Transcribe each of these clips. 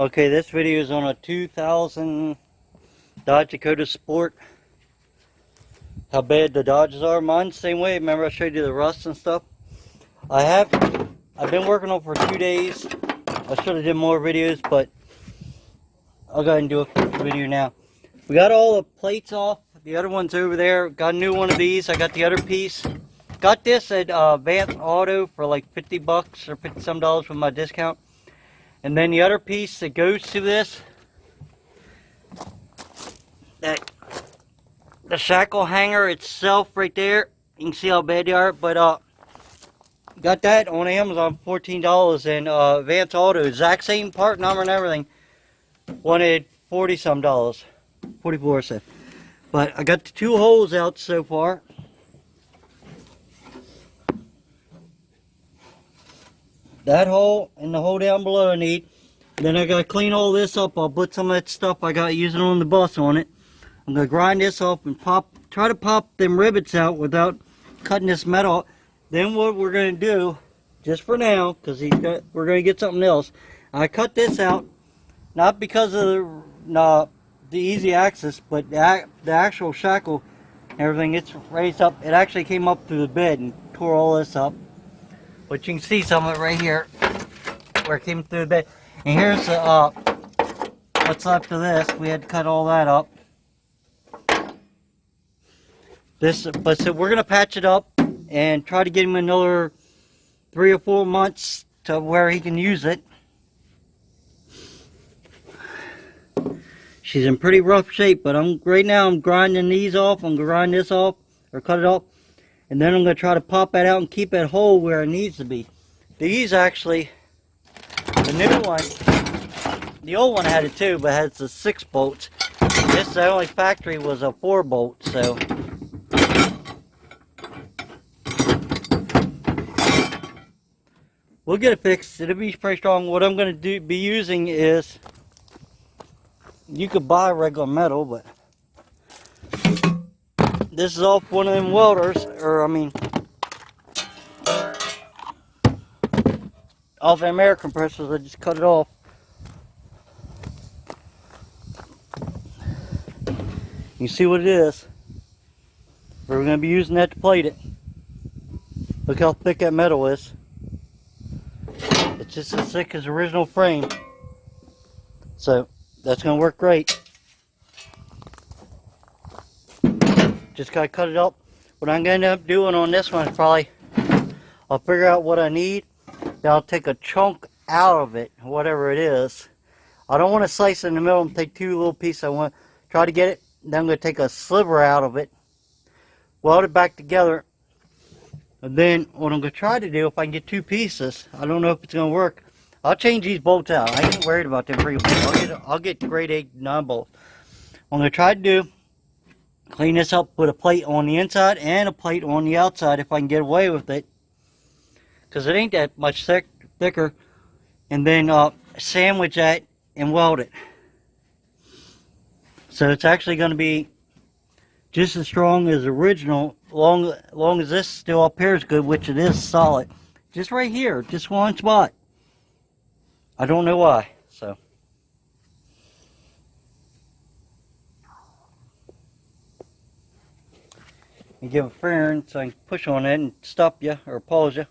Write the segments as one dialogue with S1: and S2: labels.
S1: Okay, this video is on a 2000 Dodge Dakota Sport. How bad the Dodges are. Mine's the same way. Remember I showed you the rust and stuff? I've been working on it for 2 days. I should have did more videos, but I'll go ahead and do a quick video now. We got all the plates off. The other one's over there. Got a new one of these. I got the other piece. Got this at Advance Auto for like 50 bucks or 50 some dollars with my discount. And then the other piece that goes to this, the shackle hanger itself right there. You can see how bad they are, but got that on Amazon, $14, and Advance Auto, exact same part number and everything, wanted 40 some dollars, 44 cents. But I got the 2 holes out so far. That hole and the hole down below I need. Then I gotta clean all this up. I'll put some of that stuff I got using on the bus on it. I'm gonna grind this off and try to pop them rivets out without cutting this metal. Then what we're gonna do, just for now, because we're gonna get something else. I cut this out, not because of the easy access, but the actual shackle and everything. It's raised up. It actually came up through the bed and tore all this up. But you can see some of it right here, where it came through the bed. And here's what's left of this. We had to cut all that up. So we're gonna patch it up and try to get him another 3 or 4 months to where he can use it. She's in pretty rough shape, but right now I'm grinding these off. I'm gonna grind this off or cut it off. And then I'm going to try to pop that out and keep it whole where it needs to be. These actually, the new one, the old one had it too, but it has the 6 bolts. The only factory was a 4 bolt, so. We'll get it fixed. It'll be pretty strong. What I'm going to be using is, you could buy regular metal, but this is off one of them welders, off the air compressors. I just cut it off. You see what it is. We're going to be using that to plate it. Look how thick that metal is. It's just as thick as the original frame. So that's going to work great. Just gotta cut it up. What I'm gonna end up doing on this one is probably, I'll figure out what I need. Then I'll take a chunk out of it, whatever it is. I don't want to slice it in the middle and take 2 little pieces. I want to try to get it. Then I'm gonna take a sliver out of it, weld it back together. And then what I'm gonna try to do, if I can get 2 pieces, I don't know if it's gonna work. I'll change these bolts out. I ain't worried about them 3 bolts. I'll get grade 8 9 bolts. What I'm gonna try to do, clean this up, put a plate on the inside and a plate on the outside if I can get away with it, because it ain't that much thicker. And then sandwich that and weld it. So it's actually going to be just as strong as the original, long as this still up here is good, which it is solid. Just right here, just one spot. I don't know why. So. You give a friend so I can push on it and stop you or pause you.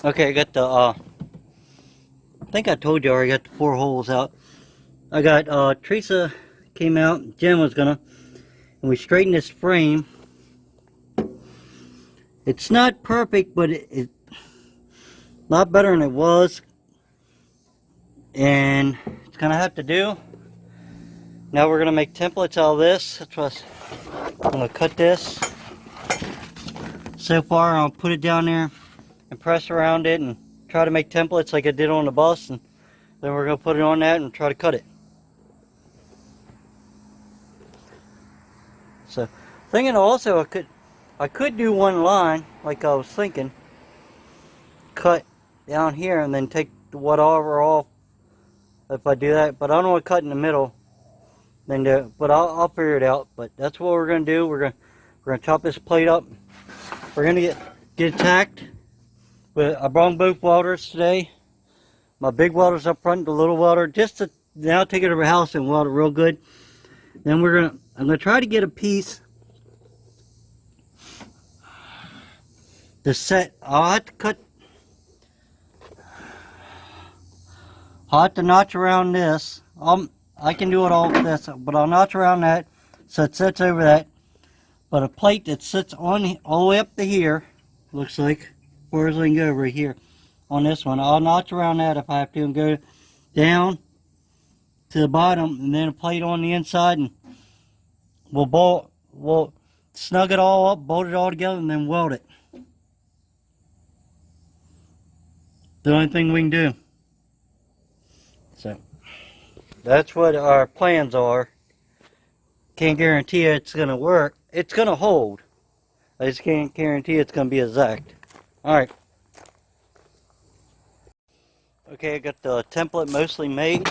S1: Okay, I got the, I think I told you I already got the 4 holes out. I got, Teresa came out, Jen was gonna, and we straightened this frame. It's not perfect, but it's a lot better than it was. And it's gonna have to do. Now we're gonna make templates out of this. That's what I'm gonna cut this. So far, I'll put it down there and press around it and try to make templates like I did on the bus, and then we're going to put it on that and try to cut it. So, thinking also I could do one line like I was thinking, cut down here and then take the whatever off if I do that, but I don't want to cut in the middle. Then do it, but I'll figure it out. But that's what we're going to do. We're going to chop this plate up. We're going to get it tacked. But I brought both welders today. my big welders up front, the little welder, just to now take it to the house and weld it real good. Then I'm gonna try to get a piece to set. I'll have to notch around this. I can do it all with this, but I'll notch around that so it sits over that. But a plate that sits on all the way up to here, looks like, as far as I can go over here on this one. I'll notch around that if I have to and go down to the bottom, and then a plate on the inside, and we'll snug it all up, bolt it all together, and then weld it. The only thing we can do. So that's what our plans are. Can't guarantee it's going to work. It's going to hold. I just can't guarantee it's going to be exact. Alright. Okay, I got the template mostly made.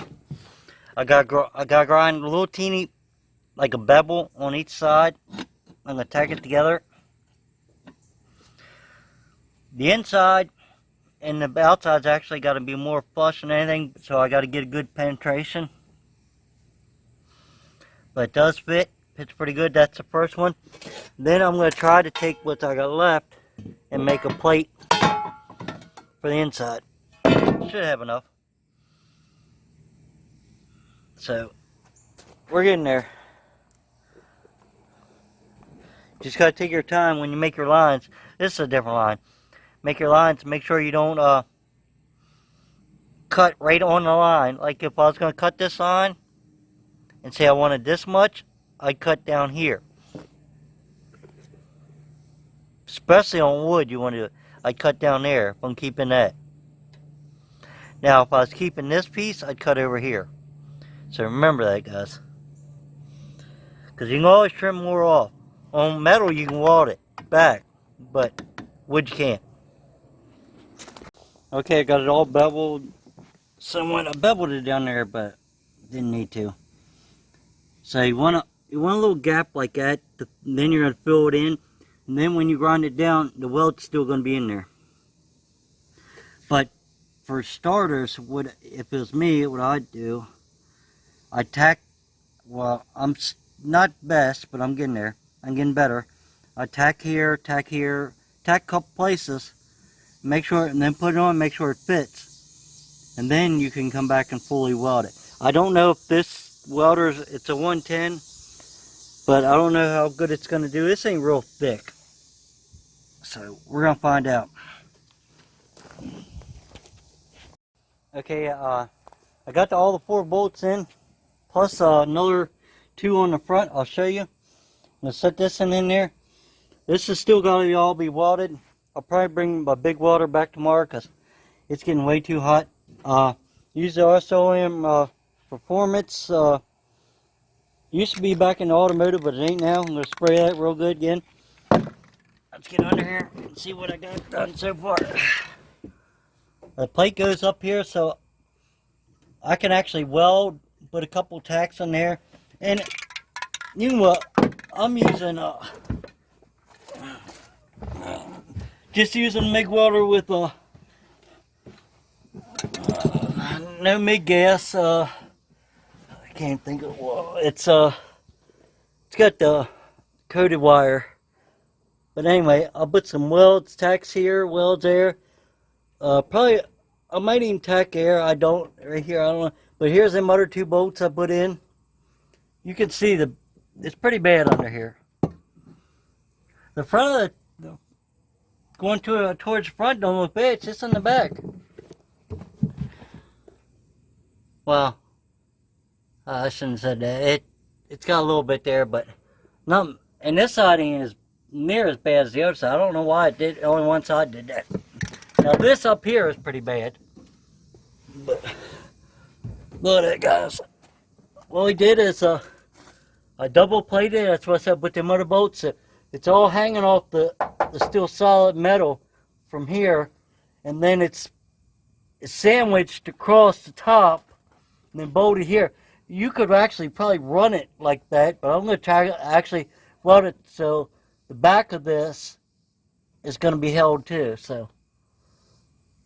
S1: I got to grind a little teeny, like a bevel on each side. I'm going to tack it together. The inside and the outside's actually got to be more flush than anything, so I got to get a good penetration. But it does fit. Fits pretty good. That's the first one. Then I'm going to try to take what I got left and make a plate for the inside. Should have enough. So we're getting there. Just got to take your time when you make your lines. This is a different line. Make your lines. Make sure you don't cut right on the line. Like if I was going to cut this line and say I wanted this much, I'd cut down here. Especially on wood, you want to. I'd cut down there if I'm keeping that. Now, if I was keeping this piece, I'd cut over here. So remember that, guys. Because you can always trim more off. On metal, you can weld it back, but wood you can't. Okay, I got it all beveled. Somewhat, I beveled it down there, but didn't need to. So you want a little gap like that. Then you're going to fill it in. And then when you grind it down, the weld's still going to be in there. But for starters, if it was me, what I'd do, I'd tack, well, I'm not best, but I'm getting there. I'm getting better. I'd tack here, tack a couple places, make sure, and then put it on, make sure it fits. And then you can come back and fully weld it. I don't know if this welder's, it's a 110, but I don't know how good it's going to do. This ain't real thick. So we're going to find out. Okay, I got all the 4 bolts in, plus another 2 on the front. I'll show you. I'm going to set this in there. This is still going to all be welded. I'll probably bring my big welder back tomorrow because it's getting way too hot. Use the RSOM Performance. Used to be back in the automotive, but it ain't now. I'm going to spray that real good again. Let's get under here and see what I got done so far. The plate goes up here, so I can actually weld, put a couple tacks on there. And you know what? I'm using just using MIG welder with no MIG gas. I can't think of it's got the coated wire. But anyway, I'll put some welds, tacks here, welds there. Probably I might even tack air. I don't right here. I don't know. But here's them other 2 bolts I put in. You can see it's pretty bad under here. The front of going towards the front don't look bad. It's just in the back. Well, I shouldn't have said that. It's got a little bit there, but not. And this side ain't as near as bad as the other side. I don't know why it did. Only one side did that. Now this up here is pretty bad. But look at that, guys. What we did is I double plated. That's what I said with the motor bolts. It's all hanging off the still solid metal from here, and then it's sandwiched across the top and then bolted here. You could actually probably run it like that, but I'm going to try to actually weld it so the back of this is going to be held too. So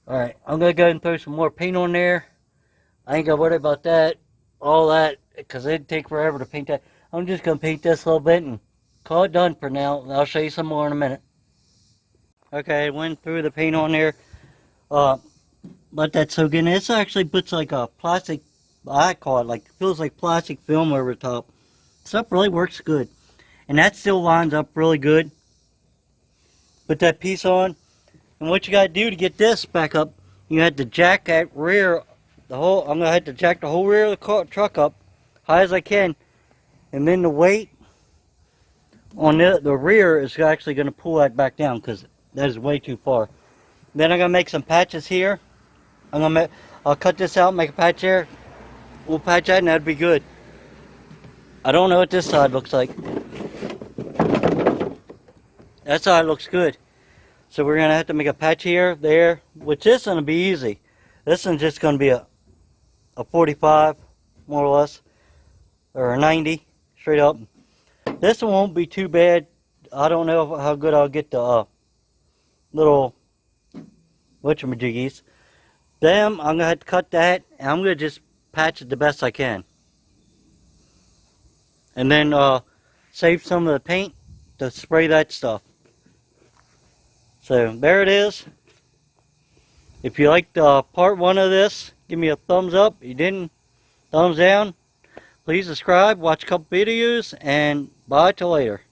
S1: Alright, I'm going to go ahead and throw some more paint on there. I ain't got to worry about that, all that, because it'd take forever to paint that. I'm just going to paint this a little bit and call it done for now. I'll show you some more in a minute. Okay, I went through the paint on there. Let that soak in. This actually puts like a plastic, I call it, like, feels like plastic film over the top. Stuff really works good. And that still lines up really good. Put that piece on. And what you got to do to get this back up, you have to jack that rear, I'm going to have to jack the whole rear of the truck up high as I can. And then the weight on the rear is actually going to pull that back down because that is way too far. Then I'm going to make some patches here. I'll cut this out, make a patch there. We'll patch that and that'd be good. I don't know what this side looks like. That side looks good. So we're going to have to make a patch here, there, which is going to be easy. This one's just going to be a 45, more or less, or a 90, straight up. This one won't be too bad. I don't know how good I'll get the little whatchamajiggies. Them, I'm going to have to cut that, and I'm going to just patch it the best I can. And then save some of the paint to spray that stuff. So there it is. If you liked part 1 of this, give me a thumbs up. If you didn't, thumbs down. Please subscribe, watch a couple videos, and bye till later.